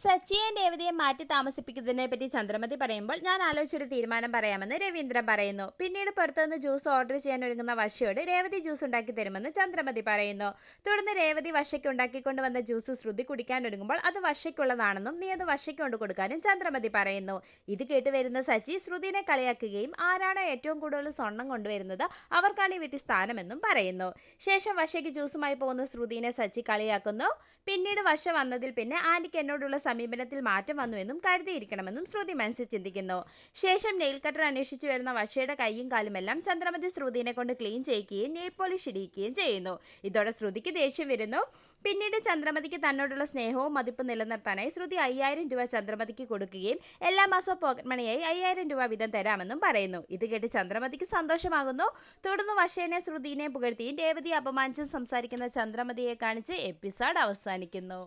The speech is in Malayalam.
സച്ചിയെ രേവതിയെ മാറ്റി താമസിപ്പിക്കുന്നതിനെ പറ്റി ചന്ദ്രമതി പറയുമ്പോൾ ഞാൻ ആലോചിച്ചൊരു തീരുമാനം പറയാമെന്ന് രവീന്ദ്രൻ പറയുന്നു. പിന്നീട് പുറത്തുനിന്ന് ജ്യൂസ് ഓർഡർ ചെയ്യാൻ ഒരുങ്ങുന്ന വശ്യയോട് രേവതി ജ്യൂസ് ഉണ്ടാക്കി തരുമെന്ന് ചന്ദ്രമതി പറയുന്നു. തുടർന്ന് രേവതി വശ്യയ്ക്ക് ഉണ്ടാക്കിക്കൊണ്ടുവന്ന ജ്യൂസ് ശ്രുതി കുടിക്കാൻ ഒരുങ്ങുമ്പോൾ അത് വശ്യയ്ക്കുള്ളതാണെന്നും നീ അത് വശ്യയ്ക്ക് കൊണ്ട് കൊടുക്കാനും ചന്ദ്രമതി പറയുന്നു. ഇത് കേട്ടുവരുന്ന സച്ചി ശ്രുതിനെ കളിയാക്കുകയും ആരാണോ ഏറ്റവും കൂടുതൽ സ്വർണം കൊണ്ടുവരുന്നത് അവർക്കാണ് ഈ വീട്ടിൽ സ്ഥാനമെന്നും പറയുന്നു. ശേഷം വശ്യയ്ക്ക് ജ്യൂസുമായി പോകുന്ന ശ്രുതിനെ സച്ചി കളിയാക്കുന്നു. പിന്നീട് വശ്യ വന്നതിൽ പിന്നെ ആന്റിക്ക് എന്നോടുള്ള സമീപനത്തിൽ മാറ്റം വന്നുവെന്നും കരുതിയിരിക്കണമെന്നും ശ്രുതി മനസ്സിൽ ചിന്തിക്കുന്നു. ശേഷം നെയിൽ കട്ടർ അന്വേഷിച്ചു വരുന്ന വശ്യയുടെ കൈയും കാലുമെല്ലാം ചന്ദ്രമതി ശ്രുതിനെ കൊണ്ട് ക്ലീൻ ചെയ്യിക്കുകയും നെയിൽ പോളിഷ് ഇടിയിക്കുകയും ചെയ്യുന്നു. ഇതോടെ ശ്രുതിക്ക് ദേഷ്യം വരുന്നു. പിന്നീട് ചന്ദ്രമതിക്ക് തന്നോടുള്ള സ്നേഹവും മതിപ്പും നിലനിർത്താനായി ശ്രുതി 5000 രൂപ ചന്ദ്രമതിക്ക് കൊടുക്കുകയും എല്ലാ മാസവും പോക്കറ്റ് മണിയായി 5000 രൂപ വീതം തരാമെന്നും പറയുന്നു. ഇത് കേട്ട് ചന്ദ്രമതിക്ക് സന്തോഷമാകുന്നു. തുടർന്ന് വശ്യനെ ശ്രുതിനെ പുകഴ്ത്തിയും രേവതിയെ അപമാനിച്ചും സംസാരിക്കുന്ന ചന്ദ്രമതിയെ കാണിച്ച് എപ്പിസോഡ് അവസാനിക്കുന്നു.